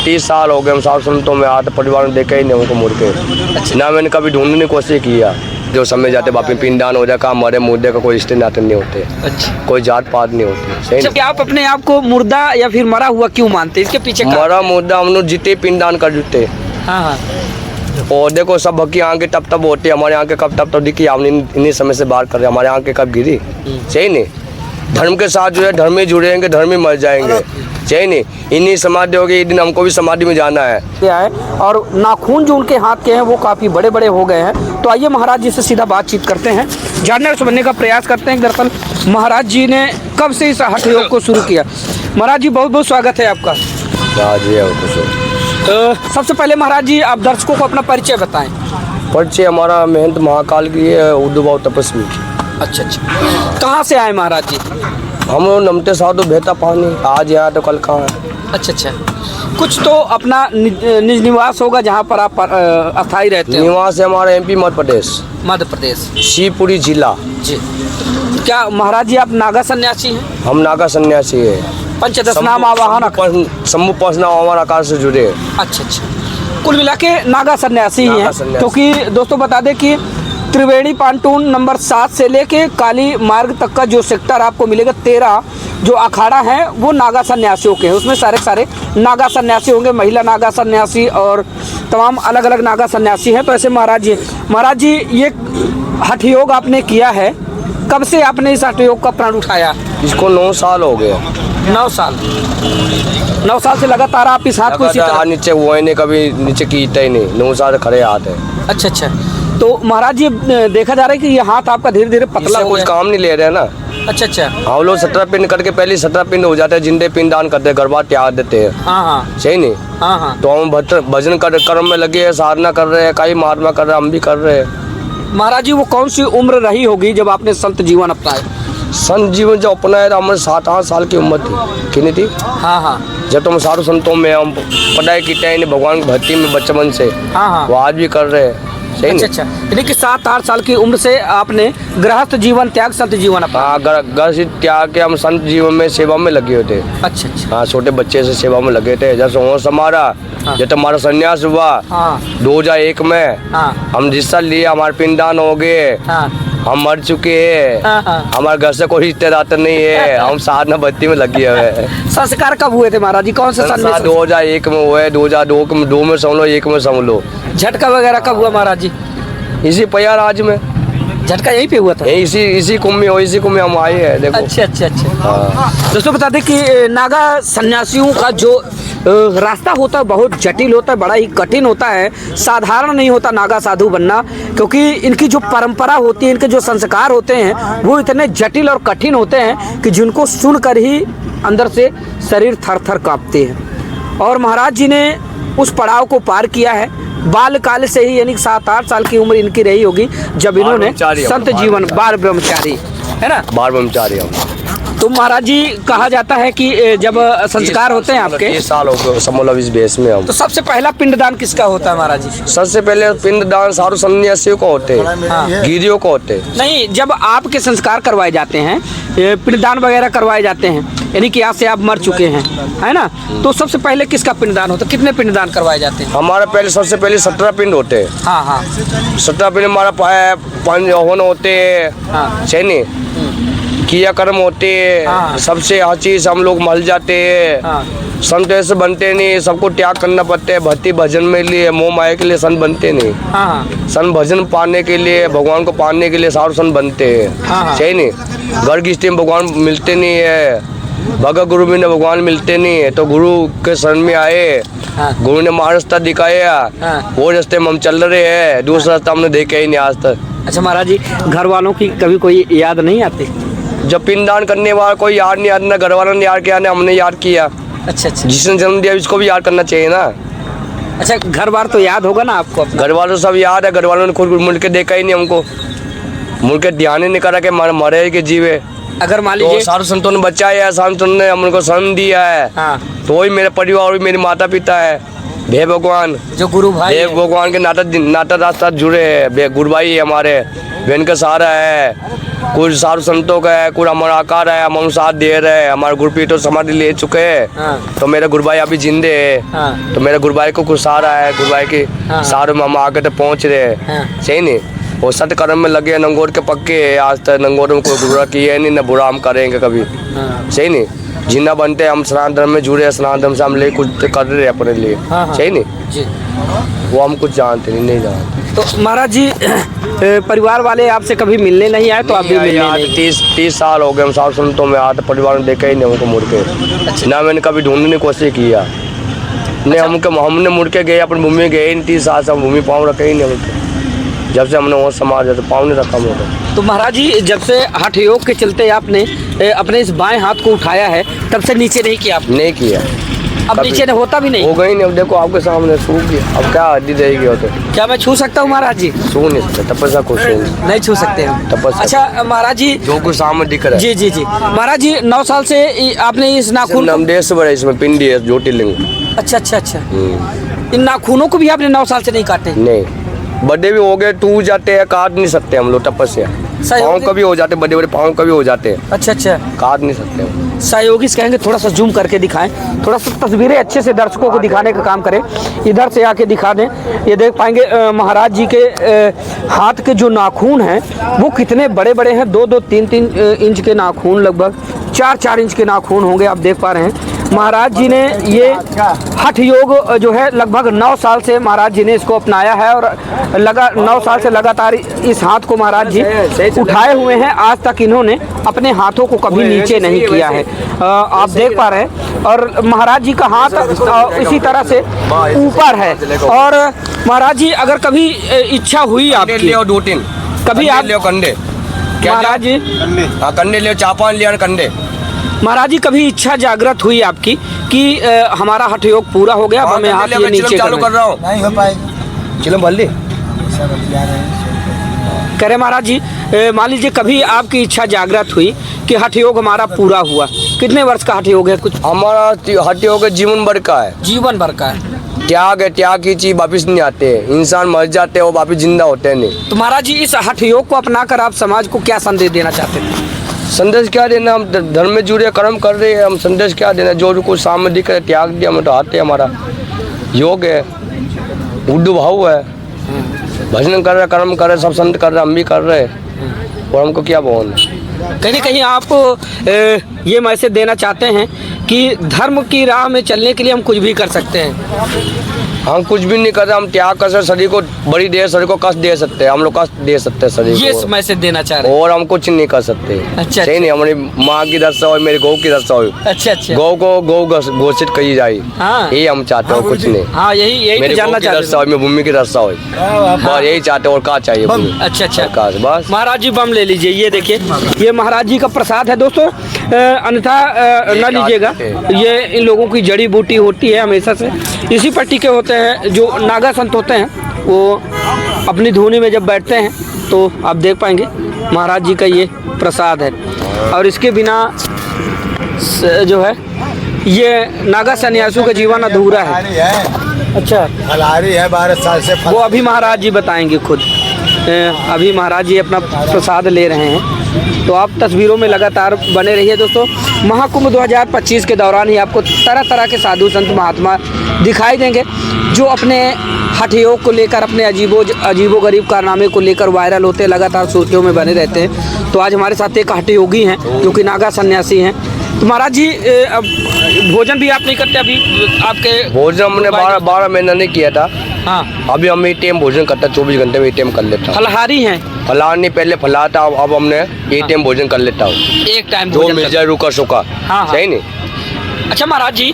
30 साल हो गए हम साधु संतों में आते, परिवार ने देखा ही नहीं हमको मुड़ के। ना मैंने कभी ढूंढने की कोशिश किया। जो समय जाते बापी पिंडदान हो जाए, काम मरे मुर्दे का कोई रिश्ते नाते नहीं होते। अच्छा, कोई जात पात नहीं होती। सही जब आप अपने आप को मुर्दा या फिर मरा हुआ क्यों मानते हैं? इसके पीछे मरा मुर्दा हम लोग जीते पिंडदान कर जुटे। हाँ हाँ, और देखो सब की आंखें तब तब होती है, हमारे आंखें कब तब दिखी, हम इन्हीं समय से बात कर रहे हैं, हमारे आंखें कब गिरी। सही नहीं, धर्म के साथ जो है धर्म में जुड़ेंगे, धर्म में मर जाएंगे। सही नहीं, इन्हीं समाधि होगी, एक दिन हमको भी समाधि में जाना है। क्या है, और नाखून जो उनके हाथ के हैं वो काफ़ी बड़े बड़े हो गए हैं। तो आइए महाराज जी से सीधा बातचीत करते हैं, जानने और समझने का प्रयास करते हैं। दरअसल महाराज जी ने कब से इस हठ योग को शुरू किया? महाराज जी बहुत बहुत स्वागत है आपका। सबसे पहले महाराज जी आप दर्शकों को अपना परिचय बताएं। परिचय हमारा महंत महाकाल की है, उद्भव तपस्वी। अच्छा अच्छा, कहाँ से आए महाराज जी? हम लोग नमते साधु बहता पानी, आज यहाँ तो कल कहाँ है। अच्छा अच्छा, कुछ तो अपना निज निवास होगा जहाँ पर आप अस्थायी रहते हैं? निवास है हमारा MP मध्य प्रदेश, शिवपुरी जिला जी। क्या महाराज जी आप नागा सन्यासी हैं? हम नागा सन्यासी है। पंचदश नाम आवाहन शंभु पसना हमारा आकार से जुड़े। अच्छा अच्छा, कुल मिला के नागा सन्यासी ही हैं। क्योंकि दोस्तों बता दें कि त्रिवेणी पांटून नंबर 7 से लेके काली मार्ग तक का जो सेक्टर आपको मिलेगा, 13 जो अखाड़ा है वो नागा सन्यासियों के हैं। उसमें सारे नागा सन्यासी होंगे, महिला नागा सन्यासी और तमाम अलग अलग नागा सन्यासी हैं। तो ऐसे महाराज जी ये हठ योग आपने किया है, कब से आपने इस हठ योग का प्रण उठाया? इसको 9 साल हो गए। 9 साल से लगातार आप इस हाथ को इसी तरह नीचे हुए नहीं, कभी नीचे कीता ही नहीं, 9 साल खड़े हाथ है। अच्छा अच्छा, तो महाराज जी देखा जा रहा है कि ये हाथ आपका धीरे धीरे पतला हो कुछ काम नहीं ले रहे ना। अच्छा अच्छा, हम लोग 17 पिंड करके पहले 17 पिंड हो जाते हैं, जिंदे पिंड दान करते हैं, गरबा त्याग देते हैं। हाँ हाँ, सही नहीं। हाँ हाँ, तो हम भजन कर्म में लगे हैं, साधना कर रहे हैं, कई महात्मा कर रहे हैं, हम भी कर रहे हैं। महाराज जी वो कौन सी उम्र रही होगी जब आपने संत जीवन अपनाया? संत जीवन जब अपनाया था हमारे 7-8 साल की उम्र थी। कितनी थी? हाँ हाँ, जब तो हम साधु संतों में हम पढ़ाई की टाइम भगवान की भक्ति में बचपन से। हाँ हाँ, वो आज भी कर रहे हैं। सही नहीं। अच्छा, यानी कि 7-8 साल की उम्र से आपने गृहस्थ जीवन त्याग संत जीवन अपना? हाँ, गृहस्थ त्याग के हम संत जीवन में सेवा में लगे होते। अच्छा अच्छा, हाँ, छोटे बच्चे से सेवा में लगे थे। जैसे होश हमारा, जब हमारा संन्यास हुआ 2001 में, हम जिस साल लिए हमारे पिंडदान हो गए, हम मर चुके हैं, हमारे घर से कोई रिश्तेदार नहीं है, हम साधना भक्ति में लगे हुए। संस्कार कब हुए थे महाराज जी? कौन से साल में? 2001 में हुए, 2002 में समझ लो, 1 में समझ लो। झटका वगैरह कब हुआ महाराज जी? इसी प्रयागराज में झटका यहीं पे हुआ था? इसी कुंभ में इसी कुंभ में हम आए हैं। देखो। अच्छा अच्छा अच्छा। दोस्तों बता दें कि नागा सन्यासियों का जो रास्ता होता है बहुत जटिल होता है, बड़ा ही कठिन होता है, साधारण नहीं होता नागा साधु बनना। क्योंकि इनकी जो परंपरा होती है, इनके जो संस्कार होते हैं वो इतने जटिल और कठिन होते हैं कि जिनको सुनकर ही अंदर से शरीर थर थर कांपते हैं। और महाराज जी ने उस पड़ाव को पार किया है बाल काल से ही, यानी 7-8 साल की उम्र इनकी रही होगी जब इन्होंने संत जीवन, बाल ब्रह्मचारी है ना, बाल ब्रह्मचारी। तो महाराज जी कहा जाता है कि जब संस्कार होते हैं आपके 30 साल हो गए समूल इस बेस में हम। तो सबसे पहला पिंडदान किसका होता है महाराज जी? सबसे पहले पिंडदान साधु सन्यासियों को होते हैं, गिरियों को होते हैं। नहीं, जब आपके संस्कार करवाए जाते हैं, पिंडदान वगैरह करवाए जाते हैं, यानी कि आज से आप मर चुके हैं, है ना, तो सबसे पहले किसका पिंडदान होता है? कितने पिंडदान करवाए जाते हैं? हमारा पहले सबसे पहले 17 पिंड होते हैं। हाँ हाँ, 17 पिंड हमारा 5 हवन होते हैं। सही नहीं, किया कर्म होते हैं। सबसे हर चीज हम लोग मल जाते हैं। संत ऐसे बनते नहीं, सबको त्याग करना पड़ता है। भक्ति भजन में लिए, मोह माया के लिए संत बनते नहीं। संत भजन पाने के लिए, भगवान को पाने के लिए साधु संत बनते हैं। सही नहीं, घर की स्थिति में भगवान मिलते नहीं है, भगत गुरु में भगवान मिलते नहीं है, तो गुरु के शरण में आए, गुरु ने मार्ग रास्ता दिखाया, वो रास्ते में हम चल रहे हैं, दूसरा रास्ता हमने देखा ही नहीं आज तक। अच्छा महाराज जी, घर वालों की कभी कोई याद नहीं आती? जब पिंडदान करने वाला कोई याद नहीं आता, ना घर वालों ने याद किया ना हमने याद किया। अच्छा अच्छा, जिसने जन्म दिया उसको भी याद करना चाहिए ना। अच्छा, घर बार तो याद होगा ना आपको? घर वालों सब याद है, घर वालों ने खुद मुड़ के देखा ही नहीं हमको, मुड़ के ध्यान ही नहीं करा कि मरे कि जीवे। अगर मान तो लीजिए साधु संतों ने बचाया है, साधु संतों ने हमको सन दिया है। तो वही मेरा परिवार और मेरे माता पिता है, भे भगवान जो गुरु भाई, भगवान के नाता रास्ता जुड़े है, गुरु भाई है हमारे। बहन का सहारा है, कुछ साधु संतों का है, कुछ हमारा आकार है, हम साथ दे रहे हैं। हमारे गुरुपीठ तो समाधि ले चुके हैं, तो मेरे गुरुभाई अभी जिंदे है, तो मेरे गुरुभाई को कुछ सहारा है, गुरुभाई के सहारे में हम आगे तक पहुँच रहे हैं। सही नहीं, वो सत्य कर्म में लगे, नंगोर के पक्के है। आज तक नंगोर में कोई बुरा किया है नहीं, ना बुरा हम करेंगे कभी। सही नहीं, जिन्ना बनते हम सनातन धर्म में जुड़े हैं, सनातन धर्म से हम ले कुछ कर रहे हैं अपने लिए। सही नहीं जी, वो हम कुछ जानते नहीं जानते। तो महाराज जी परिवार वाले आपसे कभी मिलने नहीं आए? तो आप भी मिलने नहीं? 30 साल हो गए हम साधु संतों में आते, परिवार ने देखा ही नहीं हमको मुड़ के। ना मैंने कभी ढूंढने की कोशिश किया, नहीं हमने मुड़ के गए अपनी भूमि गए नहीं। 30 साल से हम भूमि पाँव रखे ही नहीं हमको, जब से हमने वो समाज तो पाँव नहीं रखा हमको। तो महाराज जी जब से हठ योग के चलते आपने अपने इस बाएं हाथ को उठाया है, तब से नीचे नहीं किया आपने? नहीं किया, अब नीचे नहीं होता भी नहीं हो गई नहीं। अब देखो आपके सामने सूख गया, अब क्या हड्डी रहेगी? हो तो क्या मैं छू सकता हूँ महाराज जी? छू नहीं सकते, तपस्या कुछ नहीं छू सकते हम। तपस्या। अच्छा महाराज जी, जो कुछ सामने दिख रहा है। जी जी जी महाराज जी, 9 साल से आपने इस नाखून नामदेव से बड़ा इसमें पिंडी है, ज्योतिर्लिंग। अच्छा अच्छा अच्छा, इन नाखूनों को भी आपने 9 साल से नहीं काटे? नहीं, बड़े भी हो गए, टूट जाते हैं, काट नहीं सकते हम लोग। तपस्या पाँव कभी हो जाते, बड़े बड़े पाँव कभी हो जाते हैं। अच्छा अच्छा, काट नहीं सकते हम। सहयोगी से कहेंगे थोड़ा सा जूम करके दिखाएं, थोड़ा सा तस्वीरें अच्छे से दर्शकों को दिखाने का काम करें। इधर से आके दिखा दें, ये देख पाएंगे महाराज जी के हाथ के जो नाखून हैं वो कितने बड़े बड़े हैं। 2-2, 3-3 इंच के नाखून, लगभग 4-4 इंच के नाखून होंगे, आप देख पा रहे हैं। महाराज जी ने ये हठ योग जो है लगभग 9 साल से महाराज जी ने इसको अपनाया है, और 9 साल से लगातार इस हाथ को महाराज जी उठाए हुए हैं। आज तक इन्होंने अपने हाथों को कभी नीचे नहीं किया है, आप देख पा रहे हैं। और महाराज जी का हाथ इसी तरह से ऊपर है। और महाराज जी अगर कभी इच्छा हुई आपकी, कभी आप कंडे महाराज जी कंडे ले, चापान लिया कंडे। महाराज जी कभी इच्छा जागृत हुई आपकी कि हमारा हठ योग पूरा हो गया, अब हमें हाथ ये नीचे चालू कर रहा हूँ, नहीं हो पाएगी। चलो बल्ली करे महाराज जी, मान लीजिए कभी आपकी इच्छा जागृत हुई कि हठ योग हमारा पूरा हुआ, कितने वर्ष का हठ योग है? कुछ हमारा हठ योग जीवन भर का है, जीवन भर का है। त्याग है, त्याग की चीज वापिस नहीं आते हैं, इंसान मर जाते हैं, वो वापिस जिंदा होते हैं नहीं। तो महाराज जी इस हठ योग को अपनाकर आप समाज को क्या संदेश देना चाहते हैं? संदेश क्या देना, हम धर्म में जुड़े कर्म कर रहे हैं, हम संदेश क्या देना? जो कुछ सामने दिख रहा है त्याग दिया, हमें तो आते हैं, हमारा योग है, उर्दू भाव है, भजन कर रहे, कर्म कर रहे, सब संत कर रहे, हम भी कर रहे हैं, और हमको क्या बोल? कहीं ना कहीं आप ये मैसेज देना चाहते हैं कि धर्म की राह में चलने के लिए हम कुछ भी कर सकते हैं? हम कुछ भी नहीं कर रहे, हम त्याग कर सकते, शरीर को बड़ी दे, शरीर को कष्ट दे सकते हैं, हम लोग कष्ट दे सकते हैं शरीर ये को, मैसेज देना चाह रहे हैं। और हम कुछ नहीं कर सकते। अच्छा, सही नहीं, हमारी माँ की रक्षा हो, मेरी गौ की रक्षा हो, अच्छा अच्छा, गौ को गौ घोषित की जाए, हाँ यही हम चाहते हैं, कुछ नहीं। हाँ यही मेरी जानना चाहते रक्षा हो, मेरी भूमि की रक्षा हो, बस यही चाहते हैं, और क्या चाहिए? अच्छा अच्छा, बस। महाराज जी बम ले लीजिए, ये देखिए ये महाराज जी का प्रसाद है दोस्तों, अन्यथा न लीजिएगा। ये इन लोगों की जड़ी बूटी होती है हमेशा से, इसी पट्टी के होते हैं। जो नागा संत होते हैं वो अपनी धुनी में जब बैठते हैं तो आप देख पाएंगे महाराज जी का ये प्रसाद है, और इसके बिना जो है ये नागा सन्यासियों का जीवन अधूरा है। अच्छा, फलाहारी है 12 साल से। वो अभी महाराज जी बताएंगे खुद। अभी महाराज जी अपना प्रसाद ले रहे हैं, तो आप तस्वीरों में लगातार बने रहिए दोस्तों। महाकुंभ 2025 के दौरान ही आपको तरह तरह के साधु संत महात्मा दिखाई देंगे जो अपने हठ योग को लेकर, अपने अजीबो गरीब कारनामे को लेकर वायरल होते हैं, लगातार सुर्खियों में बने रहते हैं। तो आज हमारे साथ एक हठ योगी हैं जो कि नागा सन्यासी हैं। तो महाराज जी अब भोजन भी आप नहीं करते? अभी आपके भोजन हमने 12 महीना नहीं किया था। हाँ, अभी हम एक टाइम भोजन करता, 24 घंटे में एक टाइम कर लेता हूँ। फलाहारी हैं? फलाहार नहीं, पहले फलाहार था, अब हमने एक टाइम भोजन कर लेता हूँ, एक टाइम जो मिल जाए, रुका सूखा। हाँ। सही नहीं। अच्छा महाराज जी,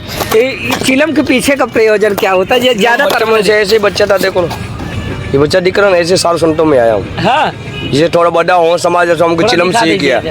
चिलम के पीछे का प्रयोजन क्या होता है? ये ज्यादातर मुझे ऐसे बच्चा था, देखो ये बच्चा दिख रहा है, ऐसे साधु संतों में आया हूँ। हाँ, ये थोड़ा बड़ा हो समाज, जैसे हमको चिलम सीख गया,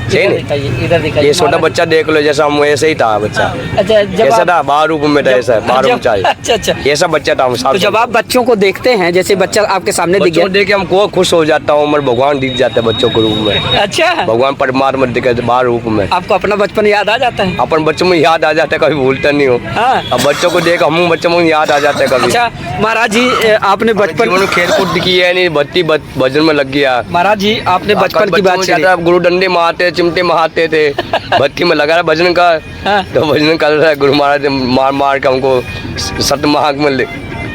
सही इधर नहीं। दिखाइए, इधर दिखाइए। ये छोटा महाराज बच्चा देख लो, जैसा हम ऐसे ही था बच्चा। अच्छा जब कैसा आप था 12 रूप में था, ऐसा 12 रूप चाहिए। अच्छा अच्छा। ये सब बच्चा था हम साथ। तो जब आप बच्चों को देखते हैं, जैसे बच्चा आपके सामने दिख बच्चों को गया, देख के हमको खुश हो जाता हूँ, हमारे भगवान दिख जाते हैं बच्चों के रूप में। अच्छा भगवान परमात्मा दिखे 12 रूप में। आपको अपना बचपन याद आ जाता है? अपन बच्चों में याद आ जाता है, कभी भूलता नहीं हो। हाँ। अब बच्चों को देख हम बच्चों में याद आ जाता है कभी। अच्छा महाराज जी, आपने बचपन जीवन में खेल कूद की है नहीं, बत्ती भजन में लग गया। महाराज जी आपने बचपन की बात छेड़ी। गुरु डंडे मारते, चिमटे महाते थे, बत्ती में लगा रहा भजन का। हाँ। तो भजन कर रहा है, गुरु महाराज ने मार मार के हमको सतमार्ग में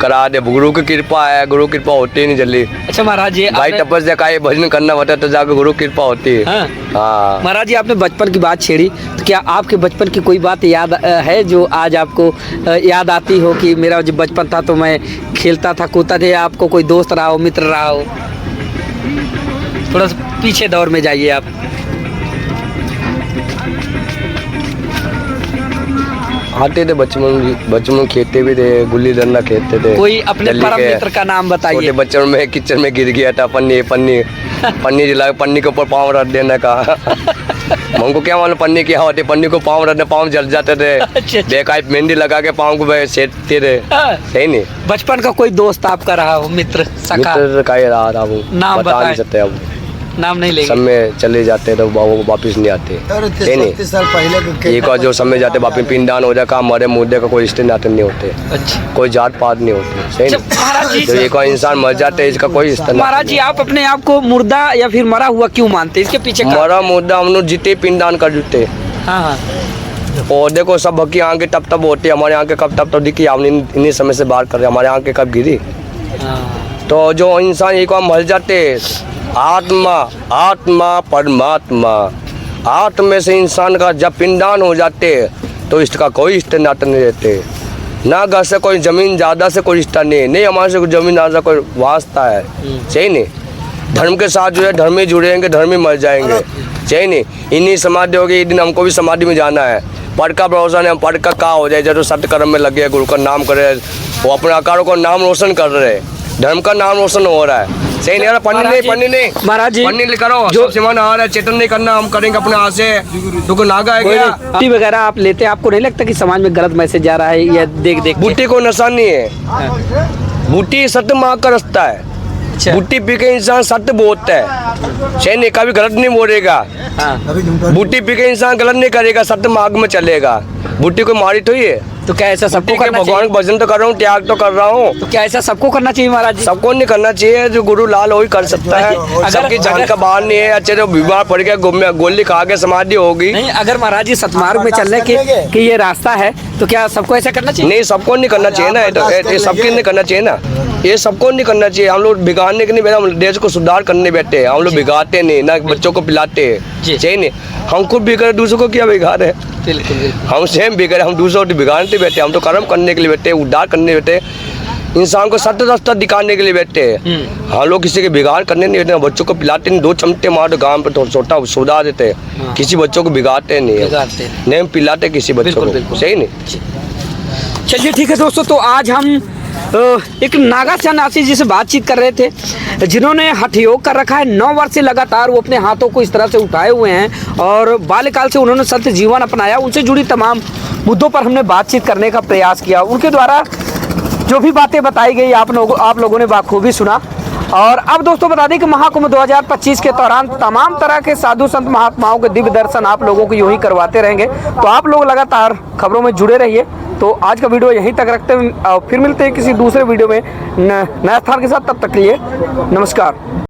करा दे। गुरु की कृपा है, गुरु की कृपा होती ही नहीं जल्दी। अच्छा महाराज जी भाई आपने- तपस्या का ये भजन करना होता है तो जाके गुरु की कृपा होती है। हाँ। हाँ। महाराज जी आपने बचपन की बात छेड़ी, तो क्या आपके बचपन की कोई बात याद है जो आज आपको याद आती हो कि मेरा जब बचपन था तो मैं खेलता था, कूदता था, या आपको कोई दोस्त रहा हो, मित्र रहा हो? थोड़ा सा पीछे दौर में जाइए आप। आते थे बचपन में खेलते भी थे, गुल्ली डंडा खेलते थे। कोई अपने जल्दी परम के मित्र का नाम छोटे बताइए। बच्चों में किचन में गिर गया था, पन्नी जिला पन्नी के ऊपर पाँव रख देने का। हमको क्या मालूम पन्नी क्या होती, पन्नी को पाँव रखने पाँव जल जाते थे। अच्छा। बेकायद मेहंदी लगा के पाँव को सेकते थे। हाँ। सही नहीं। बचपन का कोई दोस्त आपका रहा हो, मित्र सखा? मित्र का ही रहा था वो, नाम बता बताएं। नहीं सकते अब। नाम नहीं सब लेंगे। में चले जाते तो वो वापिस नहीं आते। अरे सही नहीं। 30 साल पहले एक और जो समय जाते वापिस पिंडदान हो जाए, मरे मुद्दे का कोई रिश्ते नाते नहीं होते, अच्छा कोई जात पात नहीं होती। सही अच्छा, नहीं। महाराज जी जो एक और इंसान मर जाते हैं इसका कोई रिश्ता नहीं। महाराज जी आप अपने आप को मुर्दा या फिर मरा हुआ क्यों मानते हैं? इसके पीछे का? मरा मुद्दा हम लोग जीते पिंडदान कर देते। हाँ हाँ। और देखो सब भक्की आंखें तब तब होती है, हमारे आंखें कब तब दिखी, हमने इन्हीं समय से बात कर रहे हैं, हमारे आंखें कब गिरी। हाँ। तो जो इंसान एक बार मर जाते, आत्मा परमात्मा, आत्मा से इंसान का जब पिंडदान हो जाते तो इसका कोई रिश्ते नाते नहीं रहते। ना घर से कोई जमीन ज़्यादा से कोई रिश्ता नहीं हमारे से कोई जमीन ज़्यादा कोई वास्ता है। सही नहीं। धर्म के साथ जो है धर्म में जुड़ेंगे, धर्म में मर जाएंगे। सही नहीं। इन्हीं समाधि होगी, एक दिन हमको भी समाधि में जाना है। पढ़ का भरोसा नहीं, हम पढ़ का क्या हो जाए, जब सत्य कर्म में लगे, गुरु का नाम करे, वो अपने आकारों को नाम रोशन कर रहे, धर्म का नाम रोशन हो रहा है। सही नहीं। पढ़नी नहीं महाराज जी पढ़नी करो, जो सिमान आ रहा है चेतन नहीं करना, हम करेंगे अपने हाथ से। तो नागा है क्या? बूटी वगैरह आप लेते हैं, आपको नहीं लगता कि समाज में गलत मैसेज जा रहा है या देख देख के? बूटी को नशा नहीं है, बूटी सत्य माँ का रास्ता है। अच्छा। बूटी पी के इंसान सत्य बोलता है। सही नहीं, कभी गलत नहीं बोलेगा। हाँ। बूटी पी के इंसान गलत नहीं करेगा, सत्य मार्ग में चलेगा। बूटी को मारी तो ये तो क्या ऐसा सबको करना भगवान चाहिए? का भजन तो कर रहा हूँ, त्याग तो कर रहा हूँ। तो क्या ऐसा सबको करना चाहिए महाराज जी? सबको नहीं करना चाहिए, जो गुरु लाल वही कर सकता है। अगर- सबकी जान का बाहर नहीं है। अच्छे जो बीमार पड़ गया, गोली खा के समाधि होगी। नहीं, अगर महाराज जी सतमार्ग में चलने कि ये रास्ता है, तो क्या सबको ऐसा करना चाहिए? नहीं, सबको नहीं करना चाहिए ना, ये सबके नहीं करना चाहिए ना, ये सबको नहीं करना चाहिए। हम लोग बिगाड़ने के नहीं बैठे, हम देश को सुधार करने बैठे, हम लोग बिगाड़ते नहीं ना, बच्चों को पिलाते जी। चाहिए नहीं। हम खुद बिगड़े, दूसरों को क्या बिगाड़े? बिल्कुल बिल्कुल। हम सेम बिगड़े, हम दूसरों को बिगाड़ते बैठे, हम तो कर्म करने के लिए बैठे, उद्धार करने बैठे, इंसान को सत्य रास्ता दिखाने के लिए बैठे हैं। हम लोग किसी के बिगाड़ करने नहीं बैठे, बच्चों को पिलाते नहीं, 2 चमटे मार गांव पे तो छोटा सुधा देते हैं। हाँ। किसी बच्चों को बिगाड़ते नहीं है, बिगाड़ते नहीं हम पिलाते किसी बच्चों बिल्कुल, को। बिल्कुल। सही नहीं। चलिए ठीक है दोस्तों, तो आज हम एक नागा सन्यासी जी से बातचीत कर रहे थे, जिन्होंने हठ योग कर रखा है। 9 वर्ष से लगातार वो अपने हाथों को इस तरह से उठाए हुए हैं और बाल्यकाल से उन्होंने सत्य जीवन अपनाया। उनसे जुड़ी तमाम मुद्दों पर हमने बातचीत करने का प्रयास किया। उनके द्वारा जो भी बातें बताई गई आप लोगों ने बाखूबी सुना। और अब दोस्तों बता दें कि महाकुंभ 2025 के दौरान तमाम तरह के साधु संत महात्माओं के दिव्य दर्शन आप लोगों को यूं ही करवाते रहेंगे, तो आप लोग लगातार खबरों में जुड़े रहिए। तो आज का वीडियो यहीं तक रखते हैं, फिर मिलते हैं किसी दूसरे वीडियो में नया स्थान के साथ। तब तक के लिए नमस्कार।